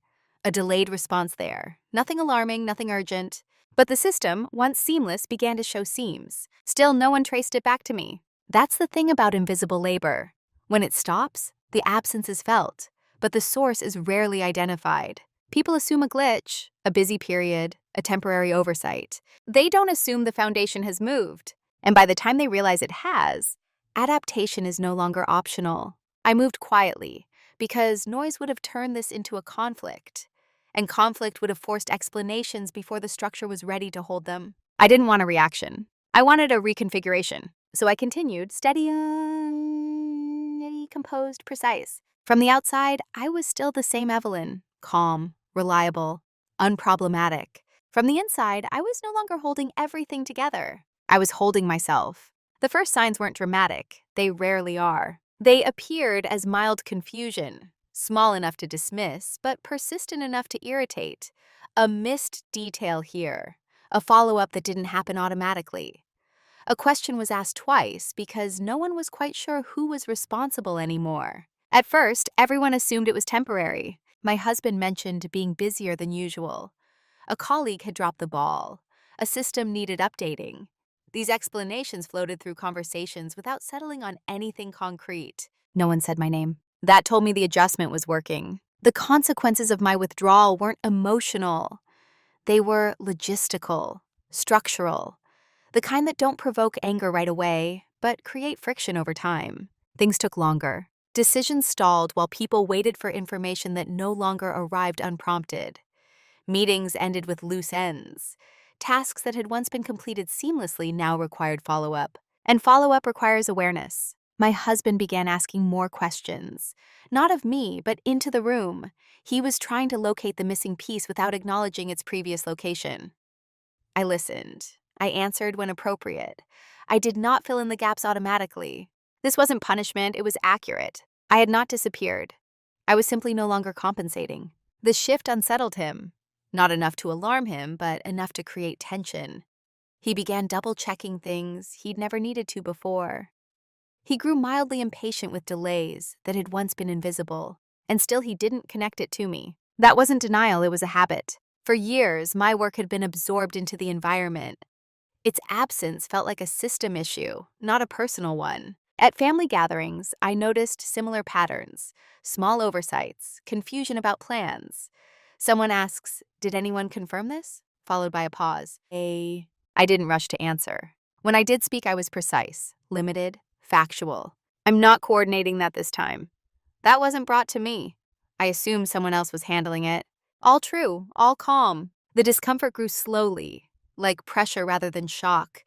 a delayed response there. Nothing alarming, nothing urgent. But the system, once seamless, began to show seams. Still, no one traced it back to me. That's the thing about invisible labor. When it stops, the absence is felt, but the source is rarely identified. People assume a glitch, a busy period, a temporary oversight. They don't assume the foundation has moved. And by the time they realize it has, adaptation is no longer optional. I moved quietly, because noise would have turned this into a conflict. And conflict would have forced explanations before the structure was ready to hold them. I didn't want a reaction. I wanted a reconfiguration. So I continued, steady, composed, precise. From the outside, I was still the same Evelyn, calm, reliable, unproblematic. From the inside, I was no longer holding everything together. I was holding myself. The first signs weren't dramatic. They rarely are. They appeared as mild confusion, small enough to dismiss, but persistent enough to irritate. A missed detail here, a follow-up that didn't happen automatically. A question was asked twice because no one was quite sure who was responsible anymore. At first, everyone assumed it was temporary. My husband mentioned being busier than usual. A colleague had dropped the ball. A system needed updating. These explanations floated through conversations without settling on anything concrete. No one said my name. That told me the adjustment was working. The consequences of my withdrawal weren't emotional. They were logistical, structural. The kind that don't provoke anger right away, but create friction over time. Things took longer. Decisions stalled while people waited for information that no longer arrived unprompted. Meetings ended with loose ends. Tasks that had once been completed seamlessly now required follow-up. And follow-up requires awareness. My husband began asking more questions. Not of me, but into the room. He was trying to locate the missing piece without acknowledging its previous location. I listened. I answered when appropriate. I did not fill in the gaps automatically. This wasn't punishment, it was accurate. I had not disappeared. I was simply no longer compensating. The shift unsettled him. Not enough to alarm him, but enough to create tension. He began double-checking things he'd never needed to before. He grew mildly impatient with delays that had once been invisible, and still he didn't connect it to me. That wasn't denial, it was a habit. For years, my work had been absorbed into the environment. Its absence felt like a system issue, not a personal one. At family gatherings, I noticed similar patterns, small oversights, confusion about plans. Someone asks, "Did anyone confirm this?" Followed by a pause. I didn't rush to answer. When I did speak, I was precise, limited, factual. I'm not coordinating that this time. That wasn't brought to me. I assumed someone else was handling it. All true, all calm. The discomfort grew slowly, like pressure rather than shock.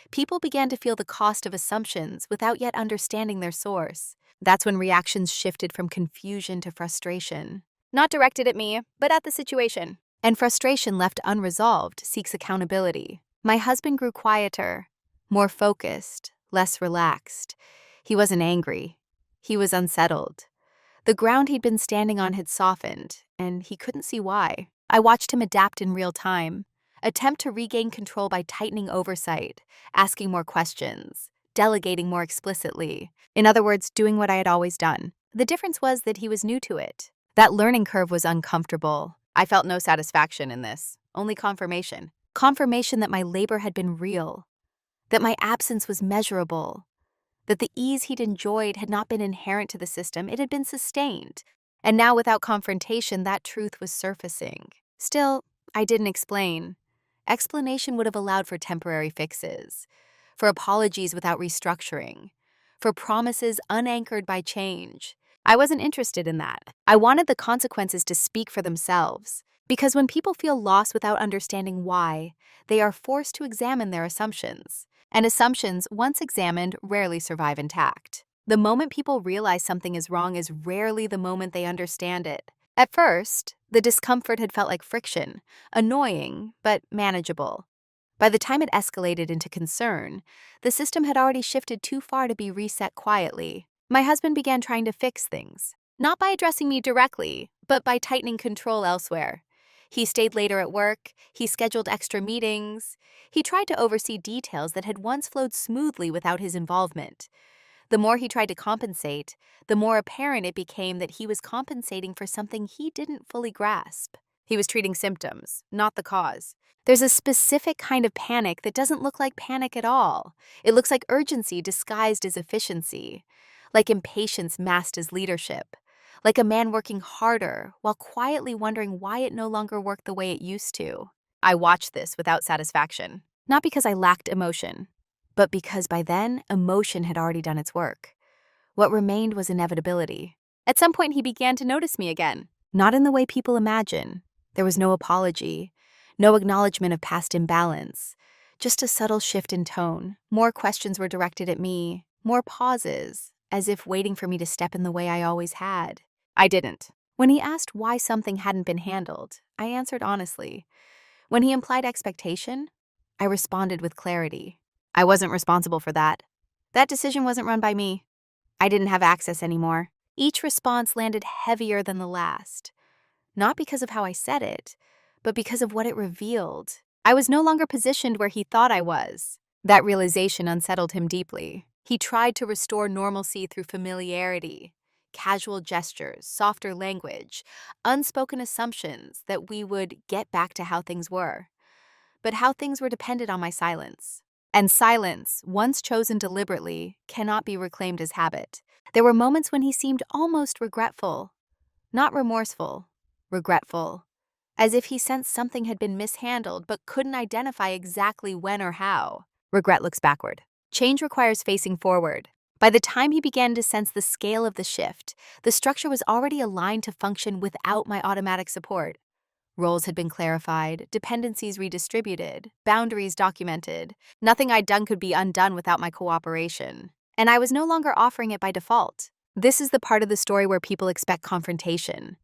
People began to feel the cost of assumptions without yet understanding their source. That's when reactions shifted from confusion to frustration. Not directed at me, but at the situation. And frustration left unresolved seeks accountability. My husband grew quieter, more focused, less relaxed. He wasn't angry. He was unsettled. The ground he'd been standing on had softened, and he couldn't see why. I watched him adapt in real time, attempt to regain control by tightening oversight, asking more questions, delegating more explicitly. In other words, doing what I had always done. The difference was that he was new to it. That learning curve was uncomfortable. I felt no satisfaction in this, only confirmation. Confirmation that my labor had been real, that my absence was measurable, that the ease he'd enjoyed had not been inherent to the system, it had been sustained. And now, without confrontation, that truth was surfacing. Still, I didn't explain. Explanation would have allowed for temporary fixes, for apologies without restructuring, for promises unanchored by change. I wasn't interested in that. I wanted the consequences to speak for themselves. Because when people feel lost without understanding why, they are forced to examine their assumptions. And assumptions, once examined, rarely survive intact. The moment people realize something is wrong is rarely the moment they understand it. At first, the discomfort had felt like friction, annoying, but manageable. By the time it escalated into concern, the system had already shifted too far to be reset quietly. My husband began trying to fix things, not by addressing me directly, but by tightening control elsewhere. He stayed later at work, he scheduled extra meetings, he tried to oversee details that had once flowed smoothly without his involvement. The more he tried to compensate, the more apparent it became that he was compensating for something he didn't fully grasp. He was treating symptoms, not the cause. There's a specific kind of panic that doesn't look like panic at all. It looks like urgency disguised as efficiency, like impatience masked as leadership, like a man working harder while quietly wondering why it no longer worked the way it used to. I watched this without satisfaction, not because I lacked emotion, but because by then, emotion had already done its work. What remained was inevitability. At some point, he began to notice me again, not in the way people imagine. There was no apology, no acknowledgement of past imbalance, just a subtle shift in tone. More questions were directed at me, more pauses, as if waiting for me to step in the way I always had. I didn't. When he asked why something hadn't been handled, I answered honestly. When he implied expectation, I responded with clarity. I wasn't responsible for that. That decision wasn't run by me. I didn't have access anymore. Each response landed heavier than the last. Not because of how I said it, but because of what it revealed. I was no longer positioned where he thought I was. That realization unsettled him deeply. He tried to restore normalcy through familiarity, casual gestures, softer language, unspoken assumptions that we would get back to how things were. But how things were depended on my silence. And silence, once chosen deliberately, cannot be reclaimed as habit. There were moments when he seemed almost regretful. Not remorseful, regretful. As if he sensed something had been mishandled but couldn't identify exactly when or how. Regret looks backward. Change requires facing forward. By the time he began to sense the scale of the shift, the structure was already aligned to function without my automatic support. Roles had been clarified, dependencies redistributed, boundaries documented. Nothing I'd done could be undone without my cooperation. And I was no longer offering it by default. This is the part of the story where people expect confrontation,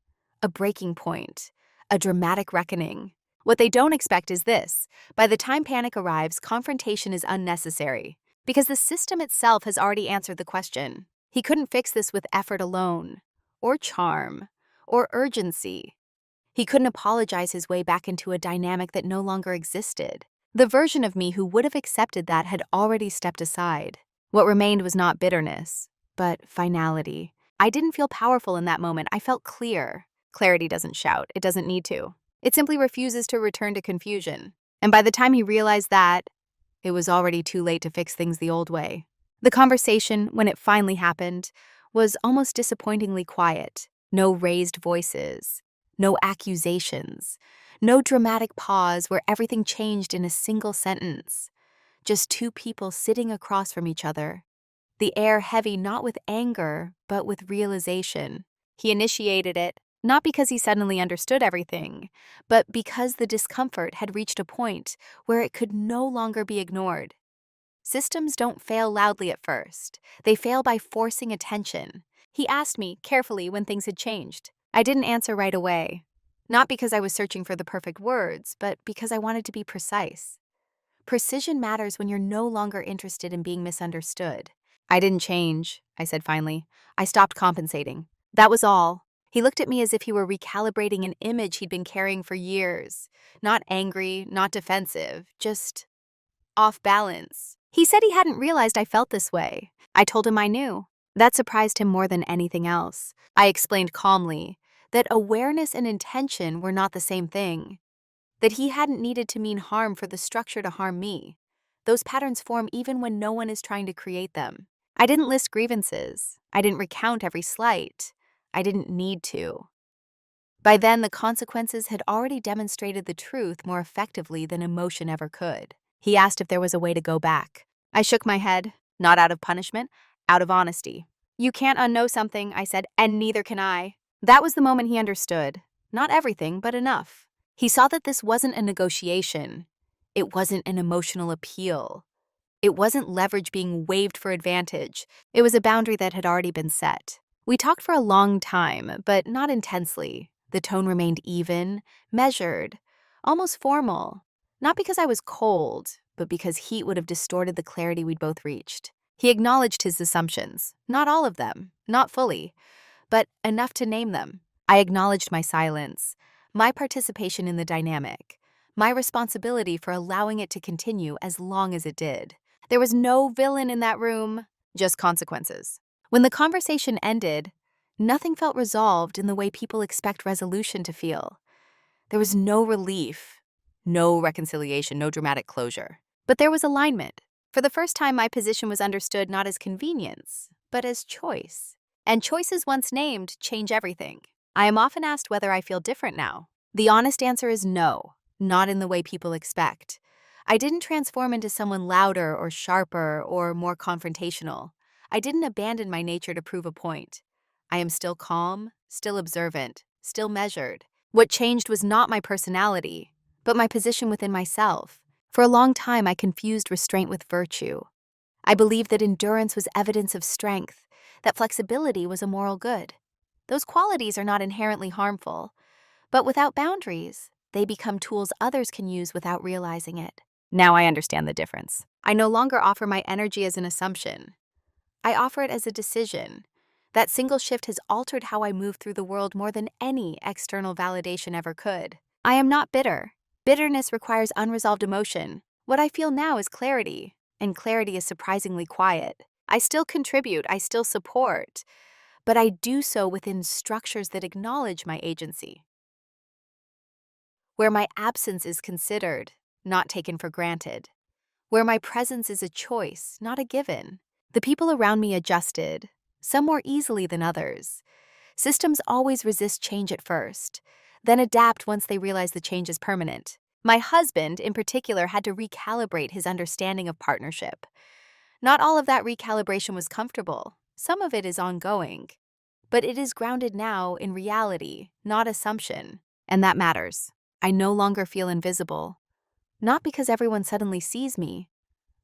a breaking point, a dramatic reckoning. What they don't expect is this. By the time panic arrives, confrontation is unnecessary, because the system itself has already answered the question. He couldn't fix this with effort alone, or charm, or urgency. He couldn't apologize his way back into a dynamic that no longer existed. The version of me who would have accepted that had already stepped aside. What remained was not bitterness, but finality. I didn't feel powerful in that moment. I felt clear. Clarity doesn't shout. It doesn't need to. It simply refuses to return to confusion. And by the time he realized that, it was already too late to fix things the old way. The conversation, when it finally happened, was almost disappointingly quiet. No raised voices. No accusations, no dramatic pause where everything changed in a single sentence. Just two people sitting across from each other. The air heavy not with anger, but with realization. He initiated it, not because he suddenly understood everything, but because the discomfort had reached a point where it could no longer be ignored. Systems don't fail loudly at first. They fail by forcing attention. He asked me carefully when things had changed. I didn't answer right away. Not because I was searching for the perfect words, but because I wanted to be precise. Precision matters when you're no longer interested in being misunderstood. I didn't change, I said finally. I stopped compensating. That was all. He looked at me as if he were recalibrating an image he'd been carrying for years. Not angry, not defensive, just off balance. He said he hadn't realized I felt this way. I told him I knew. That surprised him more than anything else. I explained calmly that awareness and intention were not the same thing, that he hadn't needed to mean harm for the structure to harm me. Those patterns form even when no one is trying to create them. I didn't list grievances. I didn't recount every slight. I didn't need to. By then, the consequences had already demonstrated the truth more effectively than emotion ever could. He asked if there was a way to go back. I shook my head, not out of punishment, out of honesty. You can't unknow something, I said, and neither can I. That was the moment he understood. Not everything, but enough. He saw that this wasn't a negotiation. It wasn't an emotional appeal. It wasn't leverage being waived for advantage. It was a boundary that had already been set. We talked for a long time, but not intensely. The tone remained even, measured, almost formal. Not because I was cold, but because heat would have distorted the clarity we'd both reached. He acknowledged his assumptions. Not all of them, not fully, but enough to name them. I acknowledged my silence, my participation in the dynamic, my responsibility for allowing it to continue as long as it did. There was no villain in that room, just consequences. When the conversation ended, nothing felt resolved in the way people expect resolution to feel. There was no relief, no reconciliation, no dramatic closure. But there was alignment. For the first time, my position was understood not as convenience, but as choice. And choices once named change everything. I am often asked whether I feel different now. The honest answer is no, not in the way people expect. I didn't transform into someone louder or sharper or more confrontational. I didn't abandon my nature to prove a point. I am still calm, still observant, still measured. What changed was not my personality, but my position within myself. For a long time, I confused restraint with virtue. I believed that endurance was evidence of strength, that flexibility was a moral good. Those qualities are not inherently harmful, but without boundaries, they become tools others can use without realizing it. Now I understand the difference. I no longer offer my energy as an assumption. I offer it as a decision. That single shift has altered how I move through the world more than any external validation ever could. I am not bitter. Bitterness requires unresolved emotion. What I feel now is clarity, and clarity is surprisingly quiet. I still contribute, I still support, but I do so within structures that acknowledge my agency, where my absence is considered, not taken for granted, where my presence is a choice, not a given. The people around me adjusted, some more easily than others. Systems always resist change at first, then adapt once they realize the change is permanent. My husband, in particular, had to recalibrate his understanding of partnership. Not all of that recalibration was comfortable. Some of it is ongoing. But it is grounded now in reality, not assumption. And that matters. I no longer feel invisible. Not because everyone suddenly sees me,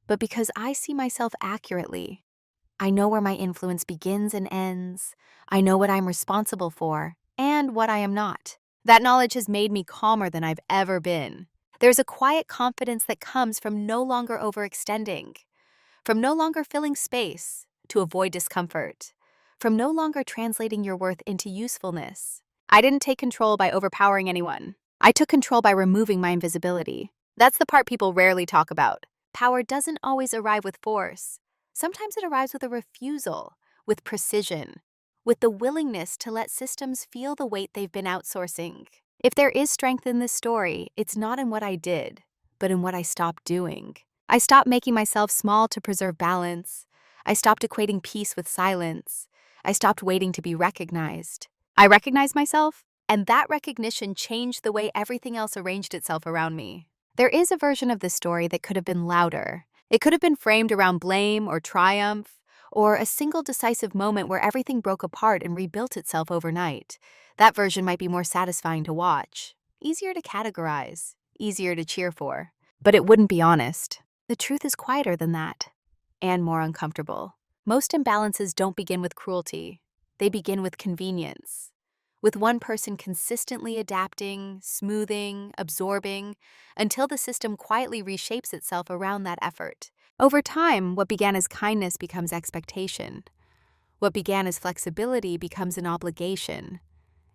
but because I see myself accurately. I know where my influence begins and ends. I know what I'm responsible for and what I am not. That knowledge has made me calmer than I've ever been. There's a quiet confidence that comes from no longer overextending, from no longer filling space to avoid discomfort, from no longer translating your worth into usefulness. I didn't take control by overpowering anyone. I took control by removing my invisibility. That's the part people rarely talk about. Power doesn't always arrive with force. Sometimes it arrives with a refusal, with precision, with the willingness to let systems feel the weight they've been outsourcing. If there is strength in this story, it's not in what I did, but in what I stopped doing. I stopped making myself small to preserve balance. I stopped equating peace with silence. I stopped waiting to be recognized. I recognized myself, and that recognition changed the way everything else arranged itself around me. There is a version of this story that could have been louder. It could have been framed around blame or triumph, or a single decisive moment where everything broke apart and rebuilt itself overnight. That version might be more satisfying to watch, easier to categorize, easier to cheer for. But it wouldn't be honest. The truth is quieter than that, and more uncomfortable. Most imbalances don't begin with cruelty. They begin with convenience, with one person consistently adapting, smoothing, absorbing, until the system quietly reshapes itself around that effort. Over time, what began as kindness becomes expectation. What began as flexibility becomes an obligation.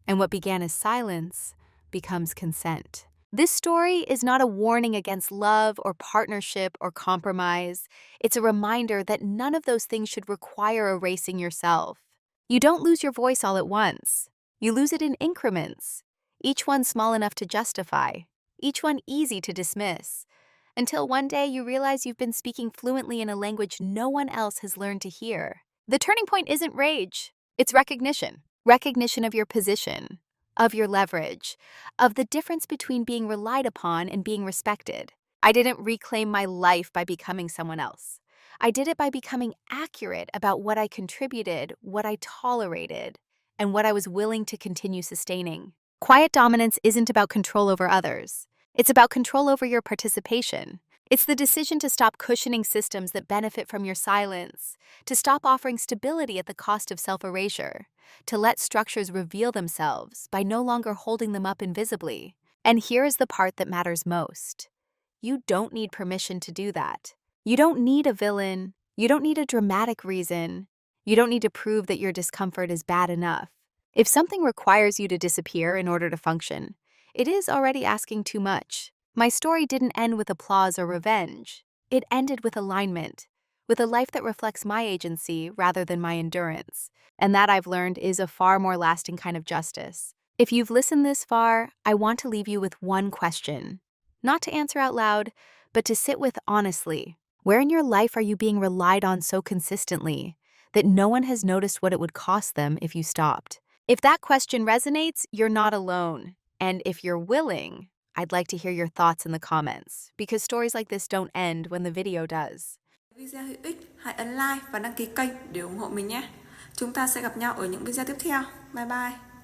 And what began as silence becomes consent. This story is not a warning against love or partnership or compromise. It's a reminder that none of those things should require erasing yourself. You don't lose your voice all at once. You lose it in increments, each one small enough to justify, each one easy to dismiss, until one day you realize you've been speaking fluently in a language no one else has learned to hear. The turning point isn't rage, it's recognition. Recognition of your position, of your leverage, of the difference between being relied upon and being respected. I didn't reclaim my life by becoming someone else. I did it by becoming accurate about what I contributed, what I tolerated, and what I was willing to continue sustaining. Quiet dominance isn't about control over others. It's about control over your participation. It's the decision to stop cushioning systems that benefit from your silence, to stop offering stability at the cost of self-erasure, to let structures reveal themselves by no longer holding them up invisibly. And here is the part that matters most. You don't need permission to do that. You don't need a villain. You don't need a dramatic reason. You don't need to prove that your discomfort is bad enough. If something requires you to disappear in order to function, it is already asking too much. My story didn't end with applause or revenge. It ended with alignment, with a life that reflects my agency rather than my endurance. And that, I've learned, is a far more lasting kind of justice. If you've listened this far, I want to leave you with one question. Not to answer out loud, but to sit with honestly. Where in your life are you being relied on so consistently that no one has noticed what it would cost them if you stopped? If that question resonates, you're not alone. And if you're willing, I'd like to hear your thoughts in the comments, because stories like this don't end when the video does. Video hữu ích, hãy ấn like và đăng ký kênh để ủng hộ mình nhé. Chúng ta sẽ gặp nhau ở những video tiếp theo. Bye bye.